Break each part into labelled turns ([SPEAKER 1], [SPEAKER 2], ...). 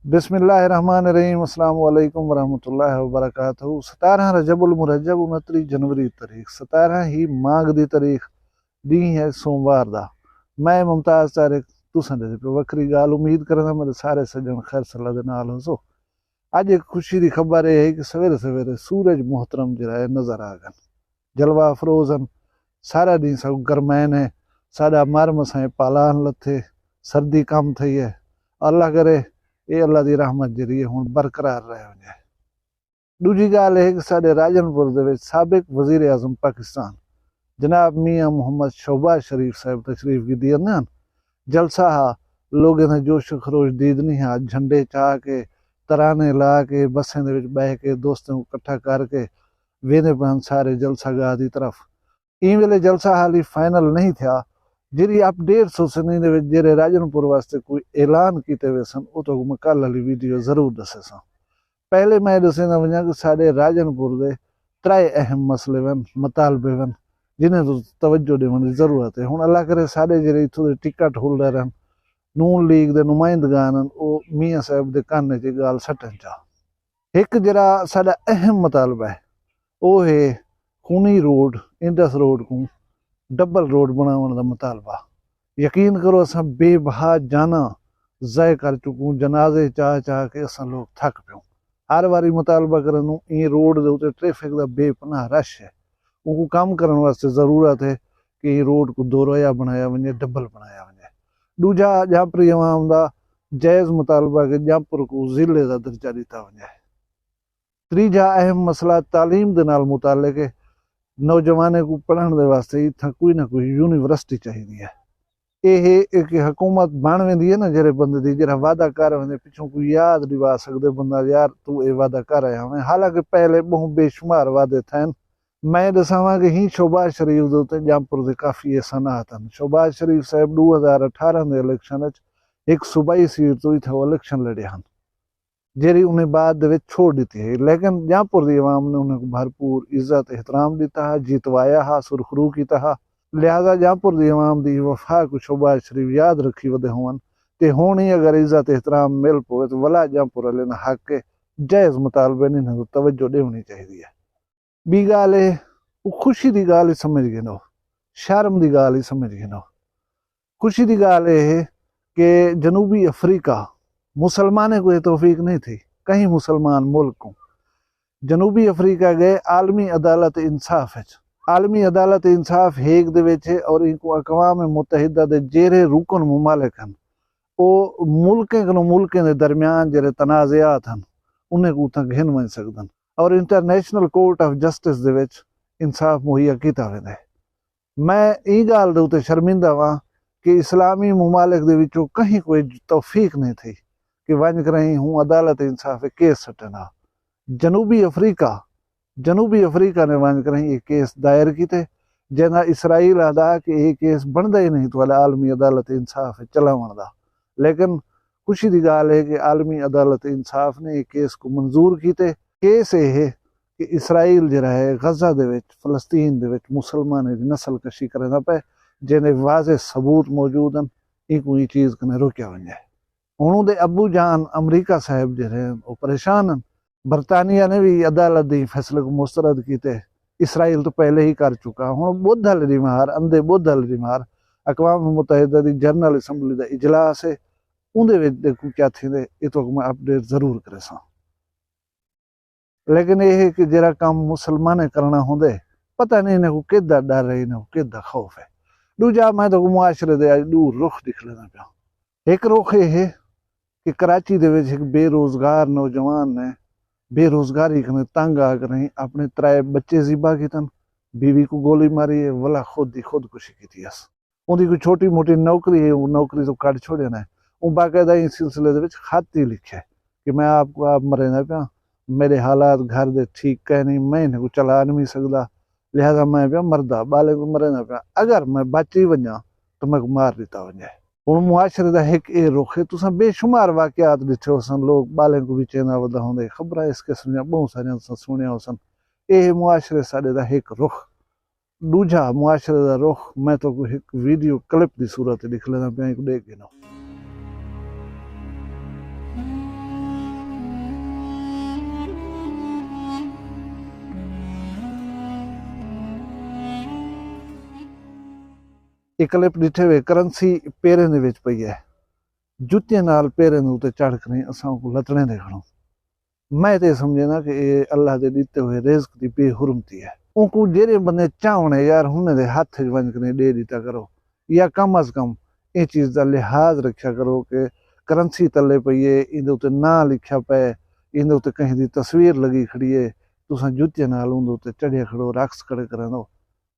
[SPEAKER 1] بسم اللہ الرحمن الرحیم۔ السلام علیکم ورحمۃ اللہ وبرکاتہ۔ 17 رجب المرجب 29 جنوری تاریخ 17 ہی مانگ دی تاریخ دی ہے سوموار دا۔ میں ممتاز طارق تساں دے پہ وکری گال امید کرنا میرے سارے سجن خیر صلاح دے نال ہو سو۔ اج ایک خوشی دی خبر ہے کہ سویرے سویرے سورج محترم جڑا ہے نظر آ گن، جلوہ افروزن، سارا دن سب گرمین ہے، ساڈا مر مسائیں پالان لتھے، سردی کم تھی ہے۔ اللہ کرے یہ اللہ دی رحمت جڑی ہے ہن برقرار رہے ونجے۔ دوجی گال ہے کہ ساڈے راجن پور دے وچ سابق وزیر اعظم پاکستان جناب میاں محمد شہباز شریف صاحب تشریف کی نا جلسہ ہا، لوگوں نے جوش و خروش دید نہیں ہا، جھنڈے چاہ کے، ترانے لا کے، بسیں دے وچ بہ کے، دوستوں کو اکٹھا کر کے وینے پہن سارے جلسہ گاہ دی طرف۔ این ویلے جلسہ حالی فائنل نہیں تھیا، جیری اپڈیٹ سنی دے وچ جڑے راجن پور واسطے کوئی اعلان کیتے ہوئے سن او تو میں کل والی ویڈیو ضرور دسے سا۔ پہلے میں دسے نہ ونجا کہ ساڈے راجن پور دے 3 اہم مسئلے ون، مطالبے ون جنہیں تو توجہ دیون دی ضرورت ہے۔ ہن اللہ کرے ساڈے جڑے ایتھوں دے ٹکٹ ہولڈر ہیں، نون لیگ دے نمائندگان ہیں، او میاں صاحب دے کان چ گال سٹن چا۔ ایک جڑا ساڈا اہم مطالبہ ہے او ہے خونی روڈ، انڈس روڈ کو ڈبل روڈ بناون دا مطالبہ۔ یقین کرو اساں بے بہا جانا ضائع کر چکوں، جنازے چاہ چاہ کے اساں لوگ تھک پیوں۔ ہر واری مطالبہ کرنوں این روڈ دے اوتے ٹریفک دا بے پناہ رش ہے، ان کو کام کرن واسطے ضرورت ہے کہ این روڈ کو دو رویہ بنایا ونجے، ڈبل بنایا ونجے۔ دوجا جامپری عوام دا جائز مطالبہ کہ جامپور کو ضلع دا درجہ دیتا ونجے۔ تیجا اہم مسئلہ تعلیم دے نال متعلق ہے، نوجوانے کو پڑھن دے واسطے اتھا کوئی نہ کوئی یونیورسٹی چاہیے ہے۔ یہ ایک حکومت بن ویندی ہے نا جڑے بندے دی جڑا وعدہ کر ویندے پچھوں کوئی یاد دوا سکدے بندہ یار تو اے وعدہ کر آیا ہوئے، حالانکہ پہلے بہت بے شمار وعدے تھے۔ میں دساواں کہ ہی شہباز شریف دے اوتے جامپور دے کافی احسانات ہیں۔ شہباز شریف صاحب 2018 دے الیکشن وچ ایک صوبائی سیٹ تو اتھا الیکشن لڑے ہیں، جیری انہیں بعد دے وچ چھوڑ دیتی ہے، لیکن جامپور دی عوام نے انہیں کو بھرپور عزت احترام دیتا ہے، جیتوایا ہا، سرخرو کیتا ہا۔ لہذا جامپور دی عوام دی وفا کو شہباز شریف یاد رکھی ودے ہون تے ہون ہی اگر عزت احترام مل پوے تو ولا جامپور والے نہ حق کے جائز مطالبے نہیں نہ توجہ دینی چاہیے ہے۔ بی گال ہے خوشی دی گال ہی سمجھ گئے نو، شرم دی گال ہی سمجھ گئے نو۔ خوشی دی گال ہے کہ جنوبی افریقہ مسلمانے کو یہ توفیق نہیں تھی، کہیں مسلمان ملک کو جنوبی افریقہ گئے عالمی عدالت انصاف ہے۔ عالمی عدالت انصاف ہیگ دے وچ ہے اور ان کو اقوام متحدہ دے جیرے رکن ممالک ہیں، او ملکیں کنو ملکیں دے درمیان جڑے تنازعات ہیں انہیں کو اتھا گھن ون سکدن اور انٹرنیشنل کورٹ آف جسٹس دے وچ انصاف مہیا کیتا ویندا ہے۔ میں ای گال دے اوتے شرمندہ ہاں کہ اسلامی ممالک دے وچوں کہیں کوئی توفیق نہیں تھی کہ ونج کریں ہوں عدالت انصاف کیس سٹنا۔ جنوبی افریقہ نے ونج کریں یہ کیس دائر کیتے، جنا اسرائیل آدا کہ یہ کیس بندا ہی نہیں تو عالمی عدالت انصاف چلاون دا۔ لیکن خوشی دی گال ہے کہ عالمی عدالت انصاف نے یہ کیس کو منظور کیتے۔ کیس یہ ہے کہ اسرائیل جڑا ہے غزہ دے وچ فلسطین دے وچ مسلمان دی نسل کشی کرنا پے، جنہیں واضح ثبوت موجود ہیں، ان کو یہ چیز کنے روکیا ونجے۔ انہوں دے ابو جان امریکہ صاحب جڑے ہیں وہ پریشان ہیں۔ برطانیہ نے بھی عدالت دی فیصلے کو مسترد کیتے، اسرائیل تو پہلے ہی کر چکا۔ ہوں بدھ ہلری مہار اندھے بدھ ہلری مہار اقوام متحدہ دی جنرل اسمبلی دا اجلاس ہے، اندھے وچ دیکھو کیا تھی دے یہ تو میں اپڈیٹ ضرور کرے سا۔ لیکن یہ ہے کہ جرا کام مسلمانے کرنا ہوندے پتہ نہیں انہیں کو کدہ ڈر رہی انہیں کو کدہ خوف ہے۔ دوجا میں تو معاشرے دے دور رخ دکھ لینا پیا۔ ایک رخ یہ ہے کہ کراچی دے وچ ایک بے روزگار نوجوان نے بے روزگاری کنے تنگ آ کر اپنے 3 بچے ذبح کیتن، بیوی کو گولی ماری ہے، ولا خودکشی کیتی ہے۔ ان کی کوئی چھوٹی موٹی نوکری ہے، وہ نوکری تو کٹ چھوڑے نہ ہے۔ وہ باقاعدہ اس سلسلے دے وچ خط ہی لکھے کہ میں آپ کو آپ مرے نہ پیا، میرے حالات گھر دے ٹھیک کہ نہیں، میں انہیں کو چلا نہیں سکدا، لہذا میں پیا مردہ بالے کو مرے نہ پیا، اگر میں بچی ونجا تو میں کو مار دیتا ونجے۔ ہوں معاشرے دا ایک یہ رخ ہے، تساں بے شمار واقعات ڈٹھے ہو سن، لوگ بالیں کو بھی چینا ودا ہوندے، خبراں اس قسم دیاں بہت ساریاں سنیا ہو سن۔ یہ معاشرے ساڈے دا ایک رخ۔ دوجا معاشرے دا رخ میں تو ایک ویڈیو کلپ دی صورت لکھ لینا پیا، ایک دیکھ گنا۔ ਇਹ ਕਲਿੱਪ ਡਿੱਠੇ ਵੇ ਕਰੰਸੀ ਪੈਰਾਂ ਦੇ ਵਿੱਚ ਪਈ ਹੈ ਜੁੱਤੀਆਂ ਨਾਲ ਪੈਰਾਂ ਦੇ ਉੱਤੇ ਚੜ੍ਹ ਕੇ ਅਸਾਂ ਕੋ ਲਤਣੇ ਦੇਖਣੋ ਮੈਂ ਤੇ ਸਮਝਣਾ ਕਿ ਇਹ ਅੱਲਾਹ ਦੇ ਦਿੱਤੇ ਹੋਏ ਰਿਜ਼ਕ ਦੀ ਬੇਹੁਰਮਤੀ ਹੈ ਉਹ ਜਿਹੜੇ ਬੰਦੇ ਚਾਹਣੇ ਯਾਰ ਉਹਨਾਂ ਦੇ ਹੱਥ 'ਚ ਵੰਜ ਕੇ ਦੇ ਦਿੱਤਾ ਕਰੋ ਜਾਂ ਕਮ ਅਜ਼ ਕਮ ਇਹ ਚੀਜ਼ ਦਾ ਲਿਹਾਜ਼ ਰੱਖਿਆ ਕਰੋ ਕਿ ਕਰੰਸੀ ਤਲੇ ਪਈਏ ਇਹਦੇ ਉੱਤੇ ਨਾਂ ਲਿਖਿਆ ਪਏ ਇਹਦੇ ਉੱਤੇ ਕਹੀਂ ਦੀ ਤਸਵੀਰ ਲੱਗੀ ਖੜੀ ਹੈ ਤੁਸੀਂ ਜੁੱਤੀਆਂ ਨਾਲ ਉਹਦੇ ਉੱਤੇ ਚੜ੍ਹਿਆ ਖੜੋ ਰਕਸ ਖੜੇ ਕਰੋ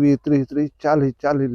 [SPEAKER 1] 20-30-40